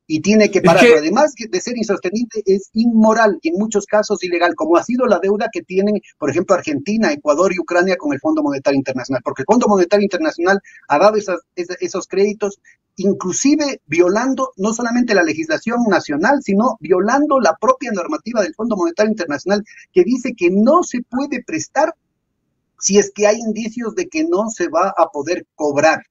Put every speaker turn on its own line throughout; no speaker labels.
y tiene que
Es
parar. Pero
que,
además de ser insostenible, es inmoral y en muchos casos ilegal, como ha sido la deuda que tienen, por ejemplo, Argentina, Ecuador y Ucrania con el Fondo Monetario Internacional, porque el Fondo Monetario Internacional ha dado esos créditos, inclusive violando no solamente la legislación nacional, sino violando la propia normativa del Fondo Monetario Internacional, que dice que no se puede prestar si es que hay indicios de que no se va a poder cobrar.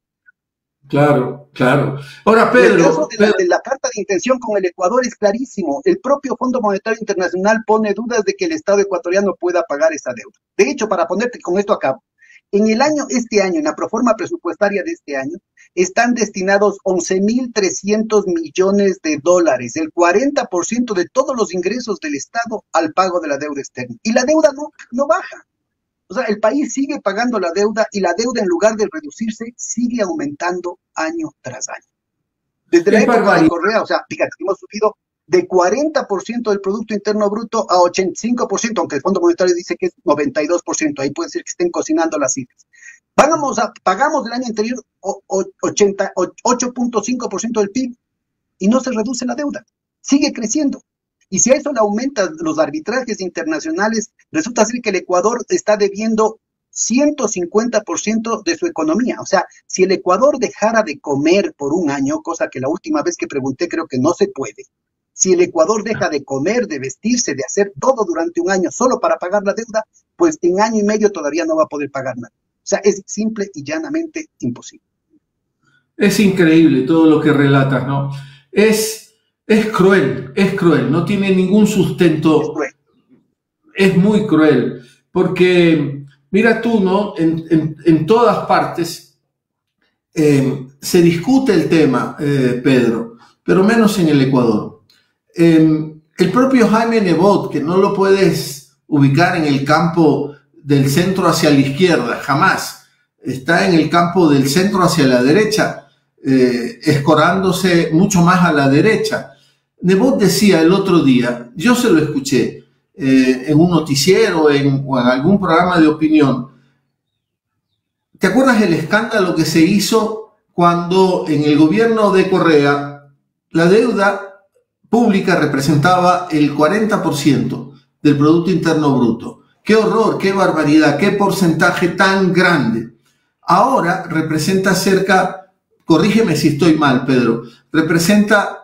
claro, claro. Ahora,
En el caso
Pedro, Pedro,
de la carta de intención con el Ecuador es clarísimo. El propio Fondo Monetario Internacional pone dudas de que el Estado ecuatoriano pueda pagar esa deuda. De hecho, para ponerte con esto a cabo, en el año, este año, en la proforma presupuestaria de este año, están destinados 11.300 millones de dólares, el 40% de todos los ingresos del Estado al pago de la deuda externa. Y la deuda no baja. O sea, el país sigue pagando la deuda y la deuda en lugar de reducirse sigue aumentando año tras año. Desde la
es
época de
barbaridad.
Correa, o sea, fíjate, hemos subido de 40% del Producto Interno Bruto a 85%, aunque el Fondo Monetario dice que es 92%, ahí puede ser que estén cocinando las cifras. Pagamos el año anterior 8.5% del PIB y no se reduce la deuda, sigue creciendo. Y si a eso le aumentan los arbitrajes internacionales, resulta ser que el Ecuador está debiendo 150% de su economía. O sea, si el Ecuador dejara de comer por un año, cosa que la última vez que pregunté creo que no se puede, si el Ecuador deja de comer, de vestirse, de hacer todo durante un año solo para pagar la deuda, pues en año y medio todavía no va a poder pagar nada. O sea, es simple y llanamente imposible.
Es increíble todo lo que relatas, ¿no? Es cruel, no tiene ningún
Es
sustento,
cruel.
es muy cruel, porque mira tú, ¿no? En todas partes se discute el tema, Pedro, pero menos en el Ecuador. El propio Jaime Nebot, que no lo puedes ubicar en el campo del centro hacia la izquierda, jamás, está en el campo del centro hacia la derecha, escorándose mucho más a la derecha. Nebot decía el otro día, yo se lo escuché en un noticiero o en algún programa de opinión. ¿Te acuerdas el escándalo que se hizo cuando en el gobierno de Correa la deuda pública representaba el 40% del Producto Interno Bruto? ¡Qué horror, qué barbaridad, qué porcentaje tan grande! Ahora representa cerca, corrígeme si estoy mal, Pedro, representa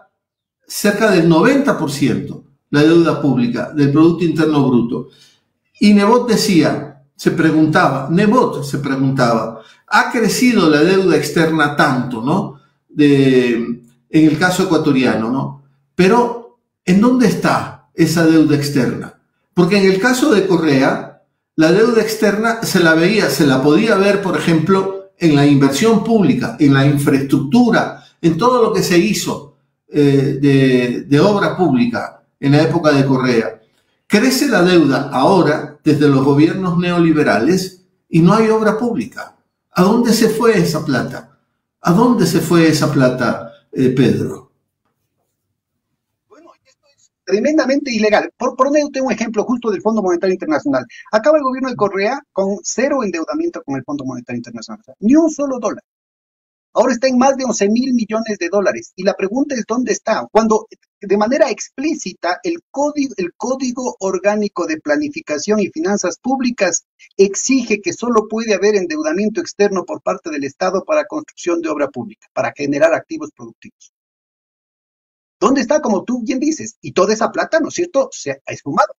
cerca del 90% la deuda pública del Producto Interno Bruto. Y Nebot decía, Nebot se preguntaba, ¿ha crecido la deuda externa tanto, ¿no? En el caso ecuatoriano, ¿no? Pero, ¿en dónde está esa deuda externa? Porque en el caso de Correa, la deuda externa se la podía ver, por ejemplo, en la inversión pública, en la infraestructura, en todo lo que se hizo de obra pública en la época de Correa. Crece la deuda ahora desde los gobiernos neoliberales y no hay obra pública. ¿A dónde se fue esa plata? ¿A dónde se fue esa plata, Pedro?
Bueno, esto es tremendamente ilegal. Por un ejemplo justo del Fondo Monetario Internacional. Acaba el gobierno de Correa con cero endeudamiento con el Fondo Monetario Internacional. O sea, ni un solo dólar. Ahora está en más de 11.000 millones de dólares. Y la pregunta es, ¿dónde está? Cuando de manera explícita el Código Orgánico de Planificación y Finanzas Públicas exige que solo puede haber endeudamiento externo por parte del Estado para construcción de obra pública, para generar activos productivos. ¿Dónde está? Como tú bien dices. Y toda esa plata, ¿no es cierto?, se ha esfumado.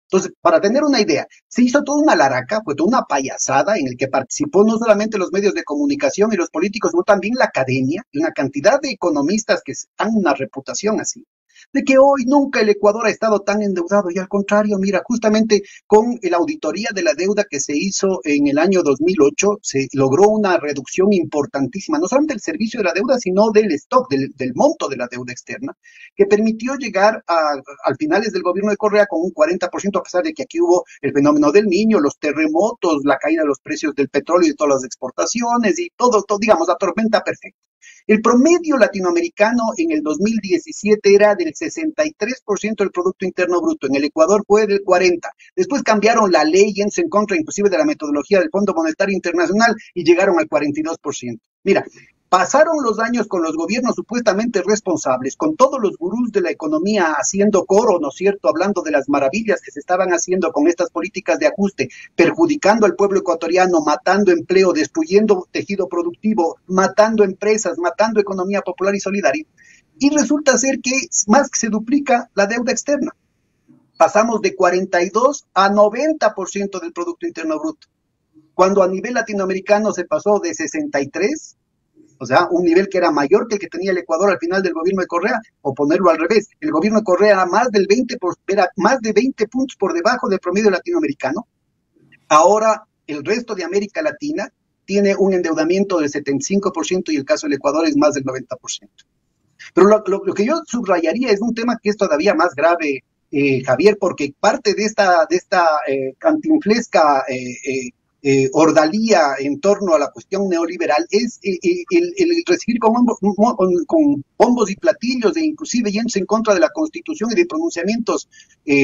Entonces, para tener una idea, se hizo toda una laraca, fue toda una payasada en el que participó no solamente los medios de comunicación y los políticos, sino también la academia y una cantidad de economistas que dan una reputación así, de que hoy nunca el Ecuador ha estado tan endeudado y al contrario, mira, justamente con la auditoría de la deuda que se hizo en el año 2008, se logró una reducción importantísima, no solamente del servicio de la deuda, sino del stock, del monto de la deuda externa, que permitió llegar al finales del gobierno de Correa con un 40%, a pesar de que aquí hubo el fenómeno del Niño, los terremotos, la caída de los precios del petróleo y de todas las exportaciones y todo, digamos, la tormenta perfecta. El promedio latinoamericano en el 2017 era del 63% del Producto Interno Bruto, en el Ecuador fue del 40%. Después cambiaron la ley yéndose en contra inclusive de la metodología del Fondo Monetario Internacional y llegaron al 42%. Mira, Pasaron los años con los gobiernos supuestamente responsables, con todos los gurús de la economía haciendo coro, ¿no es cierto?, hablando de las maravillas que se estaban haciendo con estas políticas de ajuste, perjudicando al pueblo ecuatoriano, matando empleo, destruyendo tejido productivo, matando empresas, matando economía popular y solidaria. Y resulta ser que más que se duplica la deuda externa. Pasamos de 42 a 90% del Producto Interno Bruto, cuando a nivel latinoamericano se pasó de 63, o sea, un nivel que era mayor que el que tenía el Ecuador al final del gobierno de Correa, o ponerlo al revés, el gobierno de Correa era más de 20 puntos por debajo del promedio latinoamericano. Ahora el resto de América Latina tiene un endeudamiento del 75% y el caso del Ecuador es más del 90%. Pero lo que yo subrayaría es un tema que es todavía más grave, Javier, porque parte de esta cantinflesca ordalía en torno a la cuestión neoliberal es el recibir con bombos y platillos, e inclusive yéndose en contra de la Constitución y de pronunciamientos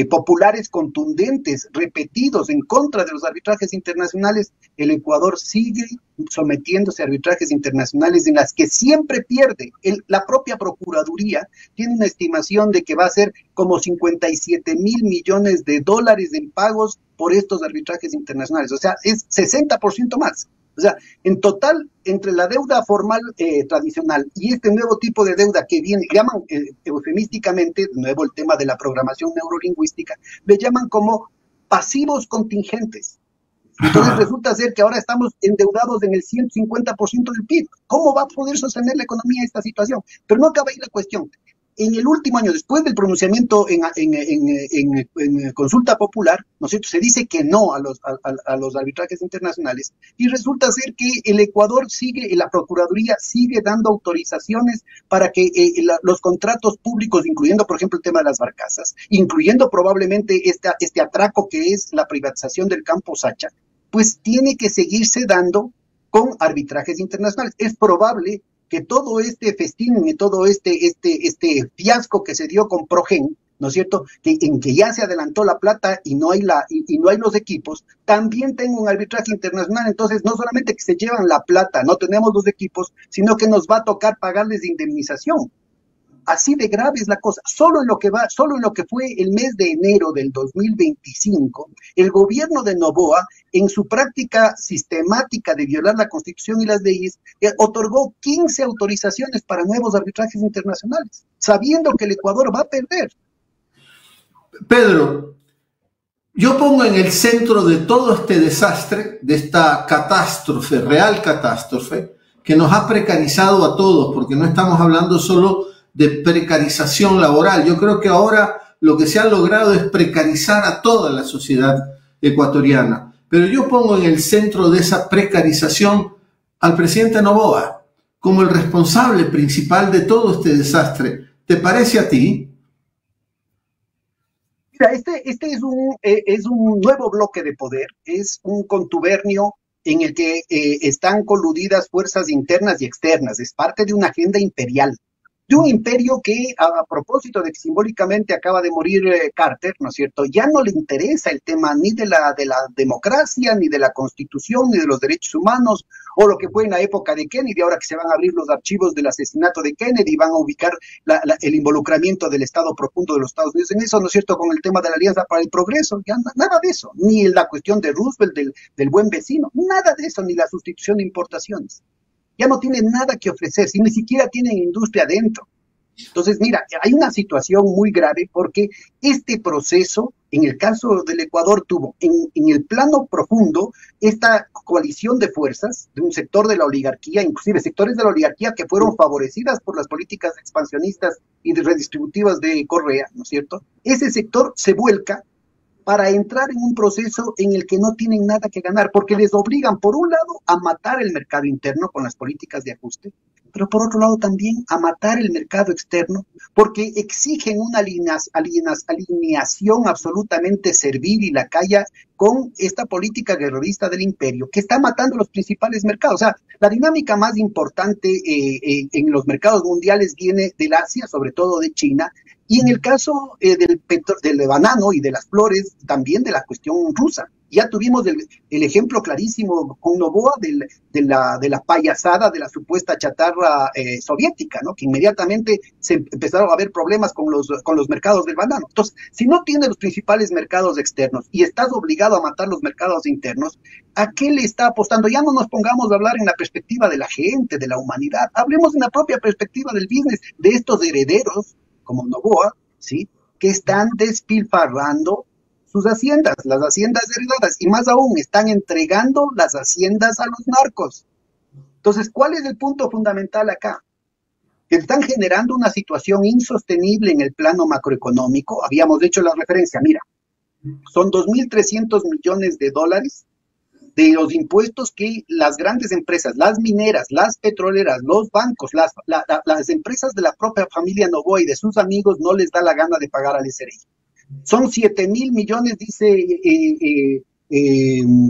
populares contundentes, repetidos en contra de los arbitrajes internacionales. El Ecuador sigue sometiéndose a arbitrajes internacionales en las que siempre pierde. La propia Procuraduría tiene una estimación de que va a ser como 57,000 millones de dólares en pagos por estos arbitrajes internacionales, o sea, es 60% más. O sea, en total, entre la deuda formal tradicional y este nuevo tipo de deuda que viene, llaman eufemísticamente, de nuevo el tema de la programación neurolingüística, le llaman como pasivos contingentes. Entonces resulta ser que ahora estamos endeudados en el 150% del PIB. ¿Cómo va a poder sostener la economía esta situación? Pero no acaba ahí la cuestión. En el último año, después del pronunciamiento en consulta popular, ¿no es cierto?, se dice que no a los arbitrajes internacionales, y resulta ser que el Ecuador la Procuraduría sigue dando autorizaciones para que los contratos públicos, incluyendo, por ejemplo, el tema de las barcazas, incluyendo probablemente este atraco que es la privatización del campo Sacha, pues tiene que seguirse dando con arbitrajes internacionales. Es probable que todo este festín y todo este fiasco que se dio con Progen, ¿no es cierto?, en que ya se adelantó la plata y no hay los equipos, también tengo un arbitraje internacional. Entonces no solamente que se llevan la plata, no tenemos los equipos, sino que nos va a tocar pagarles de indemnización. Así de grave es la cosa. Solo en lo que fue el mes de enero del 2025, el gobierno de Noboa, en su práctica sistemática de violar la Constitución y las leyes, otorgó 15 autorizaciones para nuevos arbitrajes internacionales, sabiendo que el Ecuador va a perder.
Pedro, yo pongo en el centro de todo este desastre, de esta catástrofe, real catástrofe, que nos ha precarizado a todos, porque no estamos hablando solo de precarización laboral. Yo creo que ahora lo que se ha logrado es precarizar a toda la sociedad ecuatoriana. Pero yo pongo en el centro de esa precarización al presidente Noboa como el responsable principal de todo este desastre. ¿Te parece a ti?
Mira, este es un nuevo bloque de poder, es un contubernio en el que están coludidas fuerzas internas y externas, es parte de una agenda imperial, de un imperio que, a propósito de que simbólicamente acaba de morir Carter, ¿no es cierto?, ya no le interesa el tema ni de la democracia, ni de la Constitución, ni de los derechos humanos, o lo que fue en la época de Kennedy, ahora que se van a abrir los archivos del asesinato de Kennedy, van a ubicar el involucramiento del Estado profundo de los Estados Unidos en eso, ¿no es cierto?, con el tema de la Alianza para el Progreso, ya nada de eso, ni la cuestión de Roosevelt, del buen vecino, nada de eso, ni la sustitución de importaciones. Ya no tienen nada que ofrecer, si ni siquiera tienen industria adentro. Entonces, mira, hay una situación muy grave porque este proceso, en el caso del Ecuador, tuvo en el plano profundo esta coalición de fuerzas de un sector de la oligarquía, inclusive sectores de la oligarquía que fueron favorecidas por las políticas expansionistas y redistributivas de Correa, ¿no es cierto? Ese sector se vuelca para entrar en un proceso en el que no tienen nada que ganar, porque les obligan, por un lado, a matar el mercado interno con las políticas de ajuste, pero por otro lado también a matar el mercado externo, porque exigen una alineación absolutamente servil y lacaya con esta política guerrerista del imperio, que está matando los principales mercados. O sea, la dinámica más importante en los mercados mundiales viene del Asia, sobre todo de China, y en el caso del banano y de las flores, también de la cuestión rusa. Ya tuvimos el ejemplo clarísimo con Novoa de la payasada de la supuesta chatarra soviética, ¿no? Que inmediatamente se empezaron a haber problemas con los mercados del banano. Entonces, si no tienes los principales mercados externos y estás obligado a matar los mercados internos, ¿a qué le está apostando? Ya no nos pongamos a hablar en la perspectiva de la gente, de la humanidad. Hablemos en la propia perspectiva del business, de estos herederos, como Novoa, ¿sí? Que están despilfarrando sus haciendas, las haciendas heredadas, y más aún, están entregando las haciendas a los narcos. Entonces, ¿cuál es el punto fundamental acá? Que están generando una situación insostenible en el plano macroeconómico. Habíamos hecho la referencia, mira, son 2.300 millones de dólares de los impuestos que las grandes empresas, las mineras, las petroleras, los bancos, las empresas de la propia familia Novoa y de sus amigos no les da la gana de pagar al SRI. Son 7.000 millones, dice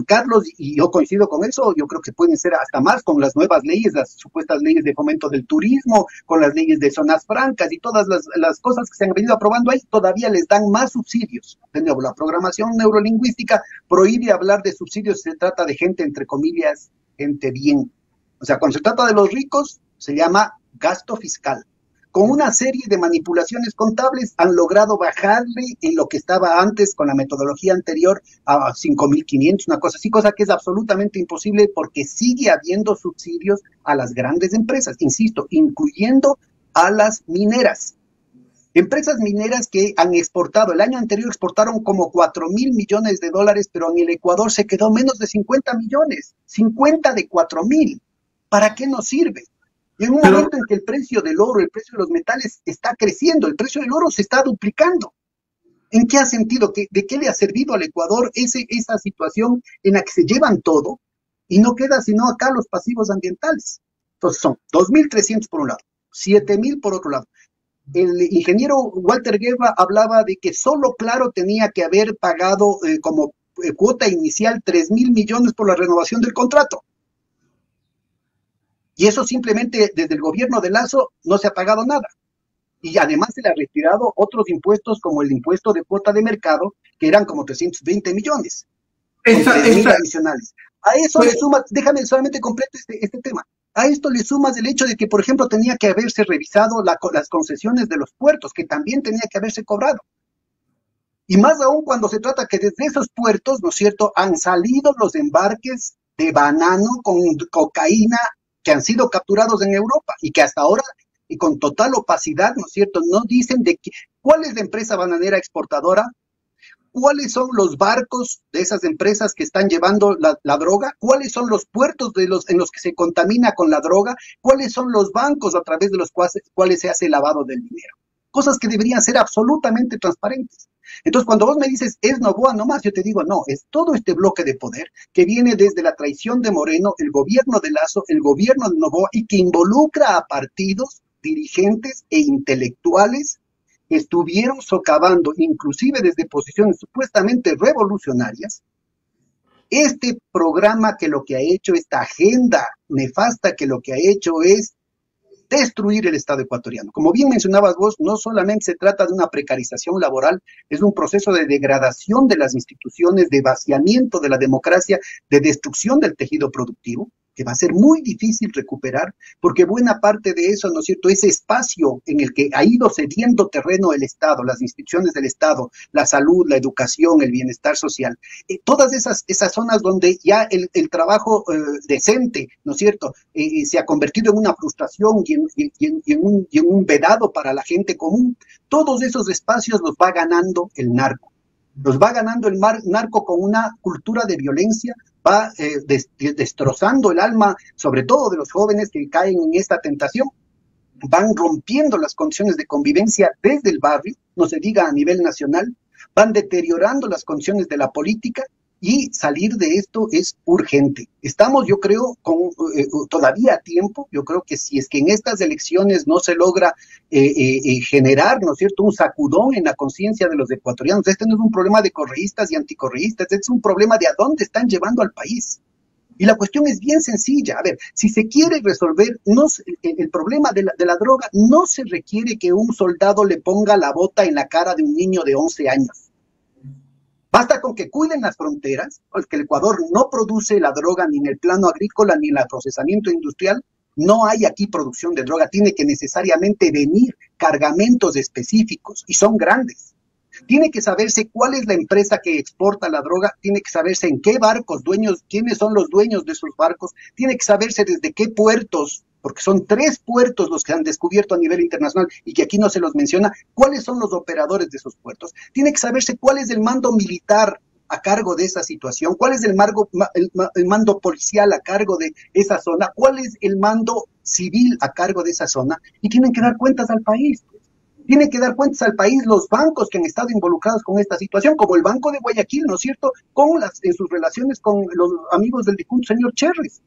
Carlos, y yo coincido con eso. Yo creo que pueden ser hasta más con las nuevas leyes, las supuestas leyes de fomento del turismo, con las leyes de zonas francas y todas las cosas que se han venido aprobando ahí, todavía les dan más subsidios. De nuevo, la programación neurolingüística prohíbe hablar de subsidios si se trata de gente, entre comillas, gente bien. O sea, cuando se trata de los ricos, se llama gasto fiscal. Con una serie de manipulaciones contables han logrado bajarle en lo que estaba antes con la metodología anterior a 5.500, una cosa así, cosa que es absolutamente imposible porque sigue habiendo subsidios a las grandes empresas, insisto, incluyendo a las mineras. Empresas mineras que han exportado, el año anterior exportaron como 4.000 millones de dólares, pero en el Ecuador se quedó menos de 50 millones, 50 de 4.000. ¿Para qué nos sirve? Y en un momento en que el precio del oro, el precio de los metales está creciendo, el precio del oro se está duplicando. ¿En qué ha sentido? ¿De qué le ha servido al Ecuador esa situación en la que se llevan todo y no queda sino acá los pasivos ambientales? Entonces son 2.300 por un lado, 7.000 por otro lado. El ingeniero Walter Guerra hablaba de que solo Claro tenía que haber pagado como cuota inicial 3.000 millones por la renovación del contrato. Y eso simplemente desde el gobierno de Lazo no se ha pagado nada. Y además se le ha retirado otros impuestos como el impuesto de cuota de mercado, que eran como 320 millones, con 3.000 adicionales. A eso le sumas, déjame solamente completo este tema, a esto le sumas el hecho de que, por ejemplo, tenía que haberse revisado las concesiones de los puertos, que también tenía que haberse cobrado. Y más aún cuando se trata que desde esos puertos, ¿no es cierto?, han salido los embarques de banano con cocaína que han sido capturados en Europa y que hasta ahora, y con total opacidad, ¿no es cierto?, no dicen cuál es la empresa bananera exportadora, cuáles son los barcos de esas empresas que están llevando la droga, cuáles son los puertos en los que se contamina con la droga, cuáles son los bancos a través de los cuales se hace el lavado del dinero. Cosas que deberían ser absolutamente transparentes. Entonces, cuando vos me dices, es Novoa nomás, yo te digo, no, es todo este bloque de poder que viene desde la traición de Moreno, el gobierno de Lazo, el gobierno de Novoa, y que involucra a partidos, dirigentes e intelectuales que estuvieron socavando, inclusive desde posiciones supuestamente revolucionarias, este programa que lo que ha hecho, esta agenda nefasta que lo que ha hecho es destruir el Estado ecuatoriano. Como bien mencionabas vos, no solamente se trata de una precarización laboral, es un proceso de degradación de las instituciones, de vaciamiento de la democracia, de destrucción del tejido productivo, que va a ser muy difícil recuperar, porque buena parte de eso, ¿no es cierto?, ese espacio en el que ha ido cediendo terreno el Estado, las instituciones del Estado, la salud, la educación, el bienestar social, todas esas zonas donde ya el trabajo decente, ¿no es cierto?, se ha convertido en una frustración y en un vedado para la gente común, todos esos espacios los va ganando el narco. Los va ganando el narco con una cultura de violencia, va destrozando el alma, sobre todo de los jóvenes que caen en esta tentación, van rompiendo las condiciones de convivencia desde el barrio, no se diga a nivel nacional, van deteriorando las condiciones de la política y salir de esto es urgente. Estamos, yo creo, todavía a tiempo. Yo creo que si es que en estas elecciones no se logra generar, ¿no es cierto?, un sacudón en la conciencia de los ecuatorianos, este no es un problema de correístas y anticorreístas, este es un problema de a dónde están llevando al país. Y la cuestión es bien sencilla. A ver, si se quiere resolver el problema de la droga, no se requiere que un soldado le ponga la bota en la cara de un niño de 11 años. Basta con que cuiden las fronteras, porque el Ecuador no produce la droga ni en el plano agrícola ni en el procesamiento industrial. No hay aquí producción de droga, tiene que necesariamente venir cargamentos específicos y son grandes. Tiene que saberse cuál es la empresa que exporta la droga, tiene que saberse en qué barcos, quiénes son los dueños de esos barcos, tiene que saberse desde qué puertos, porque son 3 puertos los que han descubierto a nivel internacional y que aquí no se los menciona, cuáles son los operadores de esos puertos. Tiene que saberse cuál es el mando militar a cargo de esa situación, cuál es el mando policial a cargo de esa zona, cuál es el mando civil a cargo de esa zona, y tienen que dar cuentas al país. Tienen que dar cuentas al país los bancos que han estado involucrados con esta situación, como el Banco de Guayaquil, ¿no es cierto?, en sus relaciones con los amigos del difunto señor Cherres.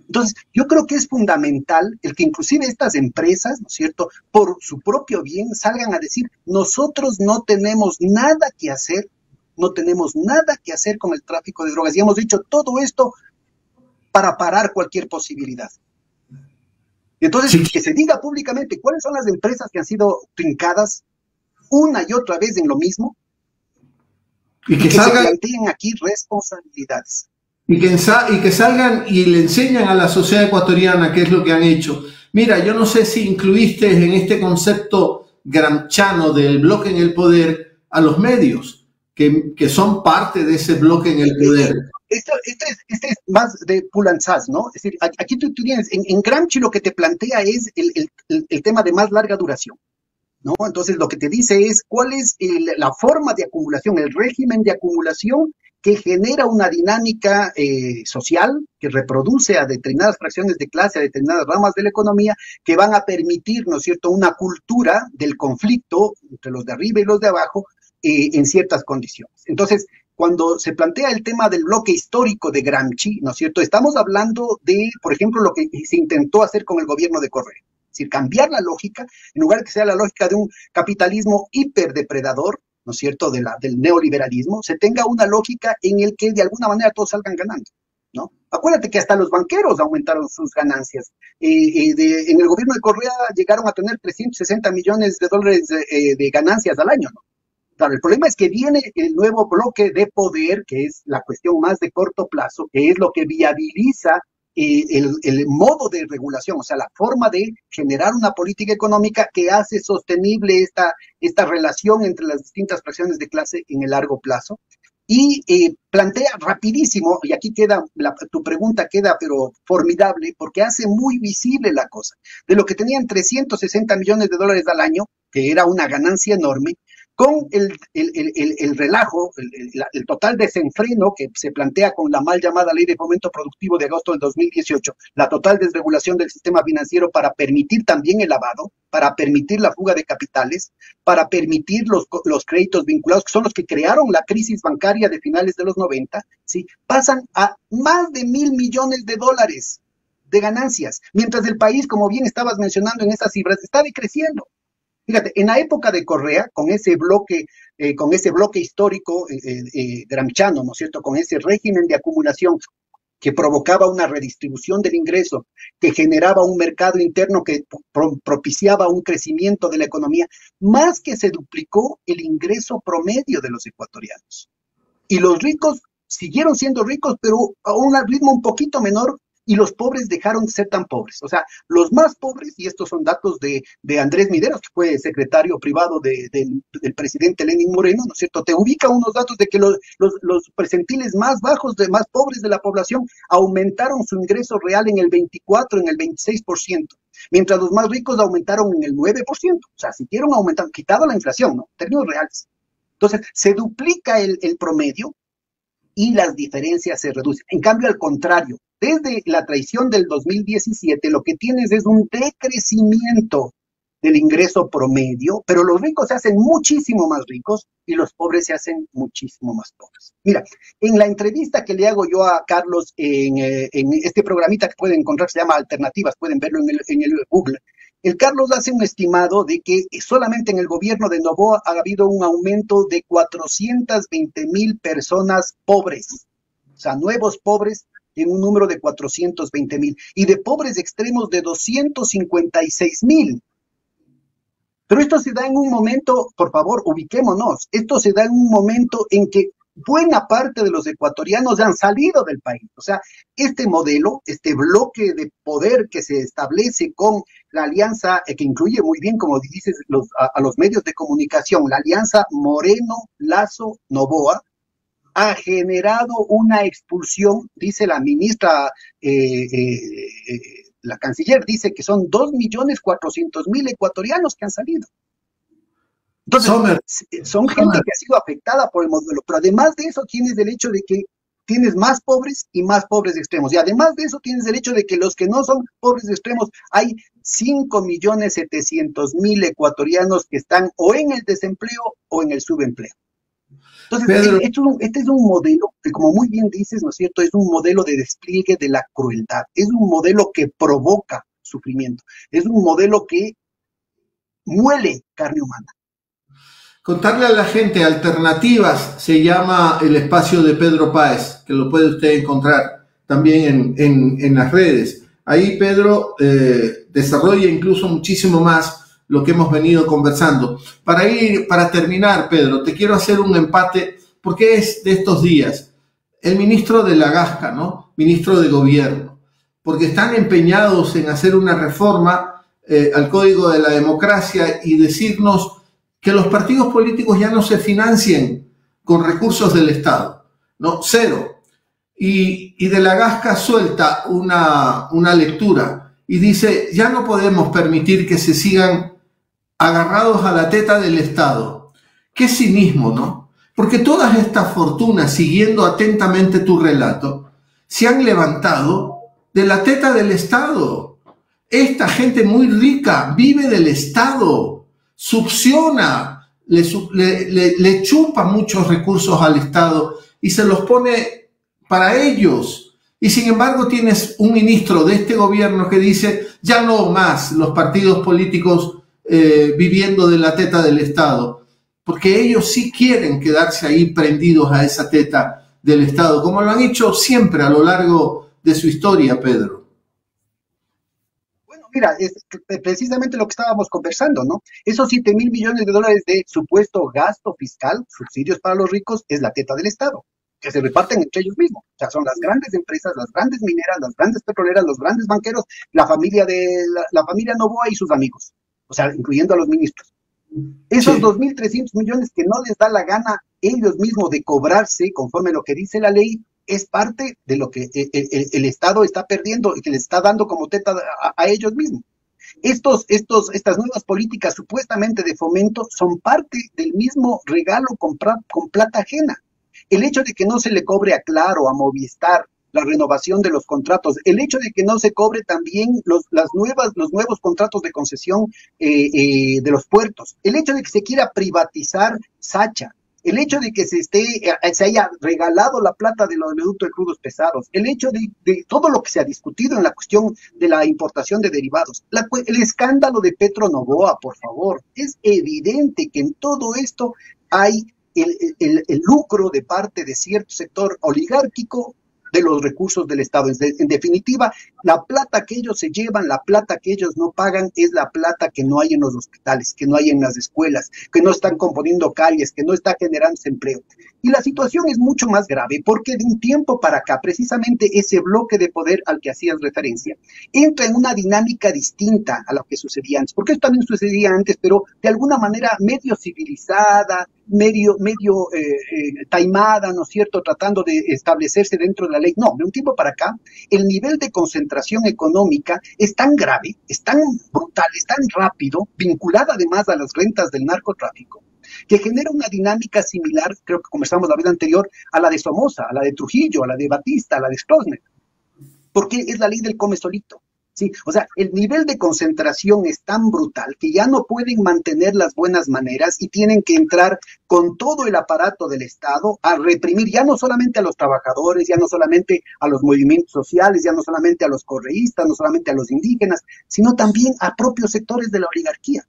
Entonces, yo creo que es fundamental el que inclusive estas empresas, ¿no es cierto?, por su propio bien salgan a decir, nosotros no tenemos nada que hacer, no tenemos nada que hacer con el tráfico de drogas, y hemos dicho todo esto para parar cualquier posibilidad. Entonces, sí, que se diga públicamente cuáles son las empresas que han sido trincadas una y otra vez en lo mismo, y que se planteen aquí responsabilidades.
Y que salgan y le enseñan a la sociedad ecuatoriana qué es lo que han hecho. Mira, yo no sé si incluiste en este concepto gramsciano del bloque en el poder a los medios, que son parte de ese bloque en el poder.
Este es más de Pulanzas, ¿no? Es decir, aquí tú tienes, en Gramsci lo que te plantea es el tema de más larga duración, ¿no? Entonces lo que te dice es cuál es la forma de acumulación, el régimen de acumulación que genera una dinámica social, que reproduce a determinadas fracciones de clase, a determinadas ramas de la economía, que van a permitir, ¿no es cierto?, una cultura del conflicto entre los de arriba y los de abajo en ciertas condiciones. Entonces, cuando se plantea el tema del bloque histórico de Gramsci, ¿no es cierto?, estamos hablando de, por ejemplo, lo que se intentó hacer con el gobierno de Correa. Es decir, cambiar la lógica, en lugar de que sea la lógica de un capitalismo hiperdepredador, ¿no es cierto?, del neoliberalismo, se tenga una lógica en el que de alguna manera todos salgan ganando, ¿no? Acuérdate que hasta los banqueros aumentaron sus ganancias. En el gobierno de Correa llegaron a tener 360 millones de dólares de ganancias al año, ¿no? Claro, el problema es que viene el nuevo bloque de poder, que es la cuestión más de corto plazo, que es lo que viabiliza el modo de regulación, o sea, la forma de generar una política económica que hace sostenible esta relación entre las distintas fracciones de clase en el largo plazo, y plantea rapidísimo, y aquí queda, tu pregunta queda pero formidable, porque hace muy visible la cosa, de lo que tenían 360 millones de dólares al año, que era una ganancia enorme, con el relajo, el total desenfreno que se plantea con la mal llamada Ley de Fomento Productivo de agosto del 2018, la total desregulación del sistema financiero para permitir también el lavado, para permitir la fuga de capitales, para permitir los créditos vinculados, que son los que crearon la crisis bancaria de finales de los 90, ¿sí?, pasan a más de 1,000 millones de dólares de ganancias, mientras el país, como bien estabas mencionando en esas cifras, está decreciendo. Fíjate, en la época de Correa, con ese bloque histórico gramsciano, ¿no es cierto?, con ese régimen de acumulación que provocaba una redistribución del ingreso, que generaba un mercado interno que propiciaba un crecimiento de la economía, más que se duplicó el ingreso promedio de los ecuatorianos. Y los ricos siguieron siendo ricos, pero a un ritmo un poquito menor, y los pobres dejaron de ser tan pobres. O sea, los más pobres, y estos son datos de Andrés Mideros, que fue secretario privado del presidente Lenín Moreno, ¿no es cierto?, te ubica unos datos de que los percentiles más bajos, más pobres de la población, aumentaron su ingreso real en el 24, en el 26%, mientras los más ricos aumentaron en el 9%. O sea, siguieron aumentando, quitado la inflación, ¿no?, en términos reales. Entonces, se duplica el promedio y las diferencias se reducen. En cambio, al contrario, desde la traición del 2017, lo que tienes es un decrecimiento del ingreso promedio, pero los ricos se hacen muchísimo más ricos y los pobres se hacen muchísimo más pobres. Mira, en la entrevista que le hago yo a Carlos en este programita que pueden encontrar, se llama Alternativas, pueden verlo en el Google, el Carlos hace un estimado de que solamente en el gobierno de Noboa ha habido un aumento de 420,000 personas pobres, o sea, nuevos pobres, en un número de 420,000, y de pobres extremos de 256,000. Pero esto se da en un momento, por favor, ubiquémonos, esto se da en un momento en que buena parte de los ecuatorianos han salido del país. O sea, este modelo, este bloque de poder que se establece con la alianza, que incluye muy bien, como dices, a los medios de comunicación, la alianza Moreno-Lazo-Noboa, ha generado una expulsión, dice la ministra, la canciller dice que son 2.400.000 ecuatorianos que han salido. Entonces, son gente que ha sido afectada por el modelo, pero además de eso tienes el hecho de que tienes más pobres y más pobres extremos. Y además de eso tienes el hecho de que los que no son pobres extremos, hay 5.700.000 ecuatorianos que están o en el desempleo o en el subempleo. Entonces, este es un modelo que, como muy bien dices, ¿no es cierto?, es un modelo de despliegue de la crueldad, es un modelo que provoca sufrimiento, es un modelo que muele carne humana.
Contarle a la gente, Alternativas se llama el espacio de Pedro Páez, que lo puede usted encontrar también en las redes. Ahí Pedro desarrolla incluso muchísimo más lo que hemos venido conversando. Para terminar, Pedro, te quiero hacer un empate, porque es de estos días. El ministro de la Gasca, ¿no? Ministro de Gobierno, porque están empeñados en hacer una reforma al Código de la Democracia y decirnos que los partidos políticos ya no se financien con recursos del Estado, ¿no? Cero. Y de la Gasca suelta una lectura y dice, ya no podemos permitir que se sigan agarrados a la teta del Estado. Qué cinismo, ¿no? Porque todas estas fortunas, siguiendo atentamente tu relato, se han levantado de la teta del Estado. Esta gente muy rica vive del Estado, succiona, le chupa muchos recursos al Estado y se los pone para ellos. Y sin embargo tienes un ministro de este gobierno que dice, ya no más los partidos políticos viviendo de la teta del Estado, porque ellos sí quieren quedarse ahí prendidos a esa teta del Estado, como lo han hecho siempre a lo largo de su historia, Pedro.
Bueno, mira, es precisamente lo que estábamos conversando, ¿no? Esos 7.000 millones de dólares de supuesto gasto fiscal, subsidios para los ricos, es la teta del Estado, que se reparten entre ellos mismos. O sea, son las grandes empresas, las grandes mineras, las grandes petroleras, los grandes banqueros, la familia Noboa y sus amigos. O sea, incluyendo a los ministros. Esos 2.300 millones que no les da la gana ellos mismos de cobrarse, conforme a lo que dice la ley, es parte de lo que el Estado está perdiendo y que les está dando como teta a ellos mismos. Estas nuevas políticas supuestamente de fomento son parte del mismo regalo con plata ajena. El hecho de que no se le cobre a Claro, a Movistar, la renovación de los contratos, el hecho de que no se cobre también los nuevos contratos de concesión de los puertos, el hecho de que se quiera privatizar Sacha, el hecho de que se haya regalado la plata del oleoducto de crudos pesados, el hecho de todo lo que se ha discutido en la cuestión de la importación de derivados, el escándalo de Petronovoa, por favor, es evidente que en todo esto hay el lucro de parte de cierto sector oligárquico de los recursos del Estado. En definitiva, la plata que ellos se llevan, la plata que ellos no pagan, es la plata que no hay en los hospitales, que no hay en las escuelas, que no están componiendo calles, que no está generando empleo. Y la situación es mucho más grave porque de un tiempo para acá, precisamente ese bloque de poder al que hacías referencia, entra en una dinámica distinta a lo que sucedía antes, porque eso también sucedía antes, pero de alguna manera medio civilizada, medio taimada, ¿no es cierto?, tratando de establecerse dentro de la ley. No, de un tiempo para acá, el nivel de concentración económica es tan grave, es tan brutal, es tan rápido, vinculada además a las rentas del narcotráfico, que genera una dinámica similar, creo que conversamos la vez anterior, a la de Somoza, a la de Trujillo, a la de Batista, a la de Stroessner, porque es la ley del come solito. ¿Sí? O sea, el nivel de concentración es tan brutal que ya no pueden mantener las buenas maneras y tienen que entrar con todo el aparato del Estado a reprimir ya no solamente a los trabajadores, ya no solamente a los movimientos sociales, ya no solamente a los correístas, no solamente a los indígenas, sino también a propios sectores de la oligarquía,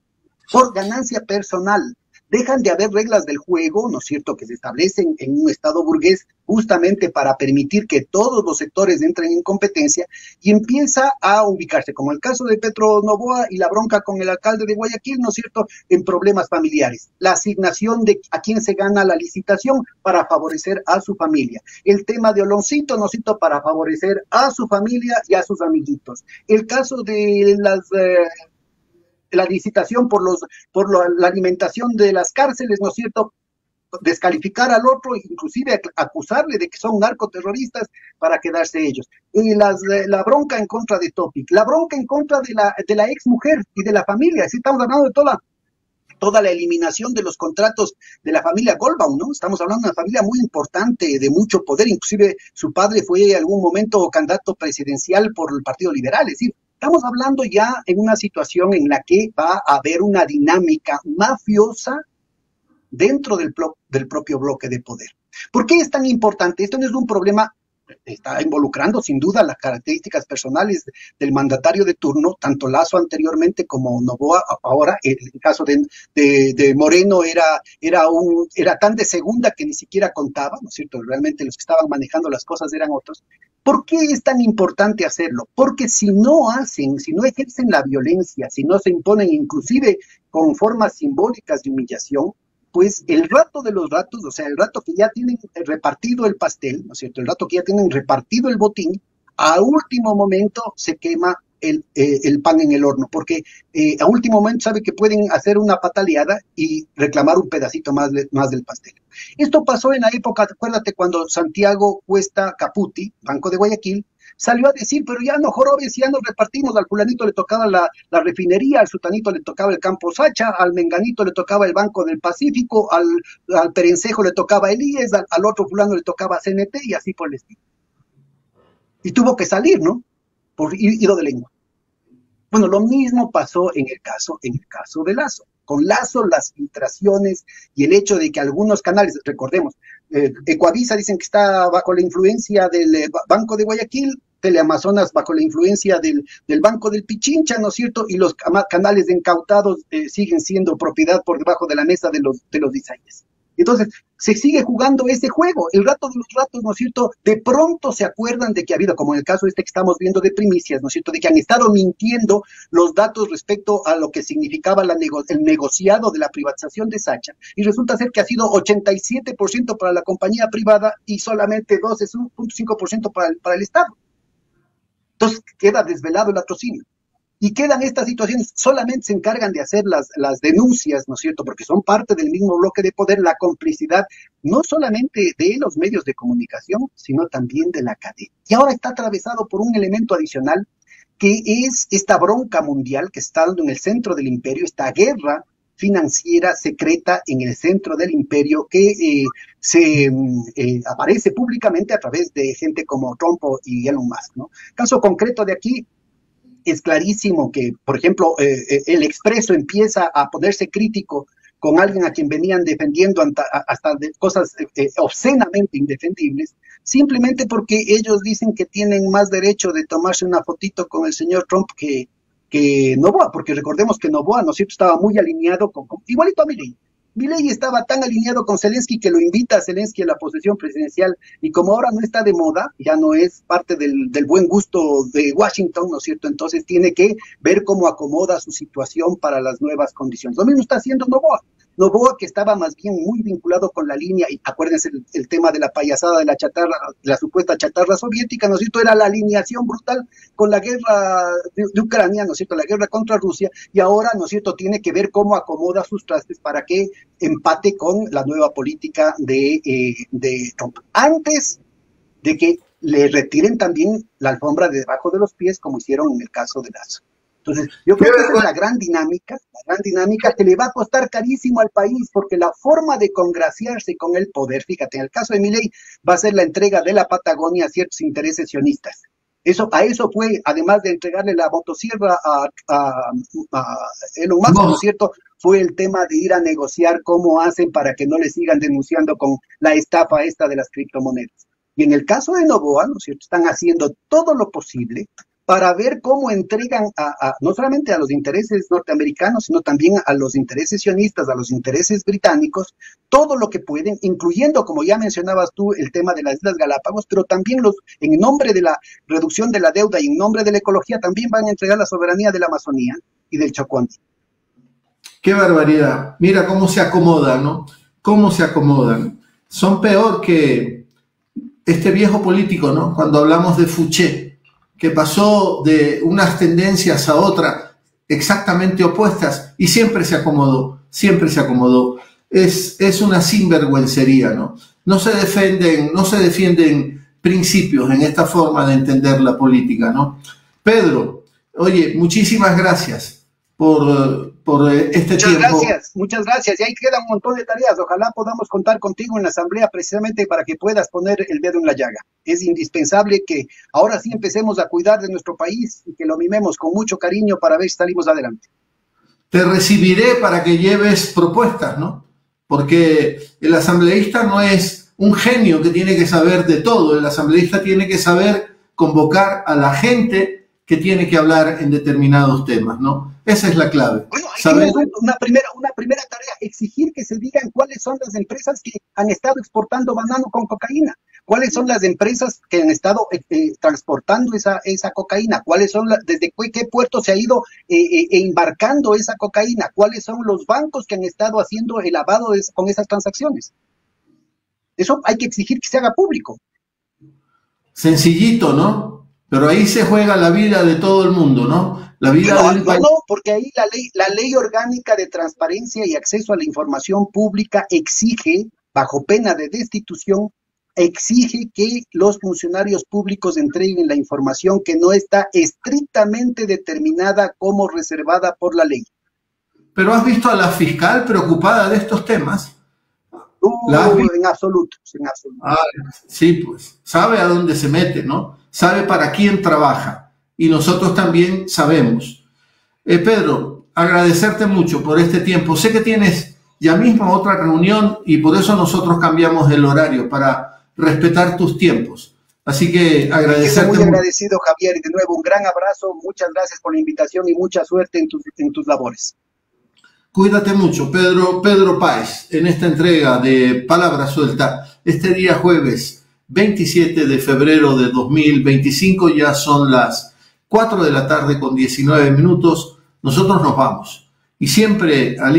por ganancia personal, dejan de haber reglas del juego, ¿no es cierto?, que se establecen en un Estado burgués justamente para permitir que todos los sectores entren en competencia y empieza a ubicarse, como el caso de Petro Noboa y la bronca con el alcalde de Guayaquil, ¿no es cierto?, en problemas familiares. La asignación de a quién se gana la licitación para favorecer a su familia. El tema de Oloncito, ¿no es cierto?, para favorecer a su familia y a sus amiguitos. El caso de la licitación la alimentación de las cárceles, ¿no es cierto?, descalificar al otro, inclusive acusarle de que son narcoterroristas para quedarse ellos. Y la bronca en contra de Topic, la bronca en contra de la ex mujer y de la familia. Sí, estamos hablando de toda la eliminación de los contratos de la familia Goldbaum, ¿no? Estamos hablando de una familia muy importante, de mucho poder, inclusive su padre fue en algún momento candidato presidencial por el Partido Liberal, es decir, estamos hablando ya en una situación en la que va a haber una dinámica mafiosa dentro del propio bloque de poder. ¿Por qué es tan importante? Esto no es un problema, está involucrando sin duda las características personales del mandatario de turno, tanto Lasso anteriormente como Noboa ahora. El caso de Moreno era tan de segunda que ni siquiera contaba, ¿no es cierto? Realmente los que estaban manejando las cosas eran otros. ¿Por qué es tan importante hacerlo? Porque si no ejercen la violencia, si no se imponen inclusive con formas simbólicas de humillación, pues el rato de los ratos, o sea, el rato que ya tienen repartido el pastel, ¿no es cierto?, el rato que ya tienen repartido el botín, a último momento se quema el pan en el horno, porque a último momento sabe que pueden hacer una pataleada y reclamar un pedacito más del pastel. Esto pasó en la época, acuérdate, cuando Santiago Cuesta Caputi, Banco de Guayaquil, salió a decir, pero ya no jorobes, ya nos repartimos, al fulanito le tocaba la refinería, al sutanito le tocaba el campo Sacha, al menganito le tocaba el Banco del Pacífico, al perencejo le tocaba el IES, al otro fulano le tocaba CNT y así por el estilo. Y tuvo que salir, ¿no?, por hilo de lengua. Bueno, lo mismo pasó en el caso de Lasso. Con Lasso, las filtraciones y el hecho de que algunos canales, recordemos, Ecuavisa dicen que está bajo la influencia del Banco de Guayaquil, Teleamazonas bajo la influencia del Banco del Pichincha, ¿no es cierto? Y los canales de incautados siguen siendo propiedad por debajo de la mesa de los diseños. Entonces, se sigue jugando ese juego, el rato de los ratos, ¿no es cierto? De pronto se acuerdan de que ha habido, como en el caso que estamos viendo de Primicias, ¿no es cierto?, de que han estado mintiendo los datos respecto a lo que significaba el negociado de la privatización de Sacha, y resulta ser que ha sido 87% para la compañía privada y solamente 12.5% para el Estado. Entonces, queda desvelado el latrocinio. Y quedan estas situaciones, solamente se encargan de hacer las denuncias, ¿no es cierto?, porque son parte del mismo bloque de poder, la complicidad, no solamente de los medios de comunicación, sino también de la cadena. Y ahora está atravesado por un elemento adicional, que es esta bronca mundial que está dando en el centro del imperio, esta guerra financiera secreta en el centro del imperio que aparece públicamente a través de gente como Trump y Elon Musk, ¿no? Caso concreto de aquí, es clarísimo que, por ejemplo, el Expreso empieza a ponerse crítico con alguien a quien venían defendiendo hasta de cosas obscenamente indefendibles, simplemente porque ellos dicen que tienen más derecho de tomarse una fotito con el señor Trump que Noboa, porque recordemos que Noboa, ¿no es cierto?, estaba muy alineado igualito a Milei. Milei estaba tan alineado con Zelensky que lo invita a Zelensky a la posesión presidencial, y como ahora no está de moda, ya no es parte del buen gusto de Washington, ¿no es cierto?, entonces tiene que ver cómo acomoda su situación para las nuevas condiciones. Lo mismo está haciendo Noboa. Noboa, que estaba más bien muy vinculado con la línea, y acuérdense el tema de la payasada de la chatarra, la supuesta chatarra soviética, ¿no es cierto?, era la alineación brutal con la guerra de Ucrania, ¿no es cierto?, la guerra contra Rusia, y ahora, ¿no es cierto?, tiene que ver cómo acomoda sus trastes para que empate con la nueva política de Trump, antes de que le retiren también la alfombra de debajo de los pies, como hicieron en el caso de Lasso. Entonces, yo creo que esa es la gran dinámica que le va a costar carísimo al país, porque la forma de congraciarse con el poder, fíjate, en el caso de Milei, va a ser la entrega de la Patagonia a ciertos intereses sionistas. A eso fue, además de entregarle la motosierra a Elon Musk, ¿no es cierto?, fue el tema de ir a negociar cómo hacen para que no le sigan denunciando con la estafa esta de las criptomonedas. Y en el caso de Noboa, ¿no es cierto?, están haciendo todo lo posible para ver cómo entregan no solamente a los intereses norteamericanos, sino también a los intereses sionistas, a los intereses británicos, todo lo que pueden, incluyendo, como ya mencionabas tú, el tema de las Islas Galápagos, pero también en nombre de la reducción de la deuda y en nombre de la ecología, también van a entregar la soberanía de la Amazonía y del Chocó Andino.
Qué barbaridad. Mira cómo se acomodan, ¿no? Cómo se acomodan. Son peor que este viejo político, ¿no? Cuando hablamos de Fouché, que pasó de unas tendencias a otras exactamente opuestas y siempre se acomodó, siempre se acomodó. Es una sinvergüencería, ¿no? No se defienden principios en esta forma de entender la política, ¿no? Pedro, oye, muchísimas gracias por este tiempo.
Muchas gracias. Y ahí queda un montón de tareas. Ojalá podamos contar contigo en la asamblea precisamente para que puedas poner el dedo en la llaga. Es indispensable que ahora sí empecemos a cuidar de nuestro país y que lo mimemos con mucho cariño para ver si salimos adelante.
Te recibiré para que lleves propuestas, ¿no? Porque el asambleísta no es un genio que tiene que saber de todo. El asambleísta tiene que saber convocar a la gente que tiene que hablar en determinados temas, ¿no? Esa es la clave.
Bueno, ahí tenemos una primera tarea, exigir que se digan cuáles son las empresas que han estado exportando banano con cocaína, cuáles son las empresas que han estado transportando esa cocaína, cuáles son desde qué puerto se ha ido embarcando esa cocaína, cuáles son los bancos que han estado haciendo el lavado con esas transacciones. Eso hay que exigir que se haga público.
Sencillito, ¿no? Pero ahí se juega la vida de todo el mundo, ¿no? La vida del país.
No, porque ahí la ley orgánica de transparencia y acceso a la información pública exige, bajo pena de destitución, exige que los funcionarios públicos entreguen la información que no está estrictamente determinada como reservada por la ley.
¿Pero has visto a la fiscal preocupada de estos temas?
En absoluto, en absoluto.
Ah, sí, pues, sabe a dónde se mete, ¿no? Sabe para quién trabaja. Y nosotros también sabemos. Pedro, agradecerte mucho por este tiempo. Sé que tienes ya mismo otra reunión y por eso nosotros cambiamos el horario, para respetar tus tiempos. Así que agradecerte.
Estoy muy agradecido, Javier, y de nuevo un gran abrazo. Muchas gracias por la invitación y mucha suerte en tus labores.
Cuídate mucho, Pedro Páez, en esta entrega de Palabra Suelta, este día jueves 27 de febrero de 2025, ya son las 4 de la tarde con 19 minutos, nosotros nos vamos. Y siempre al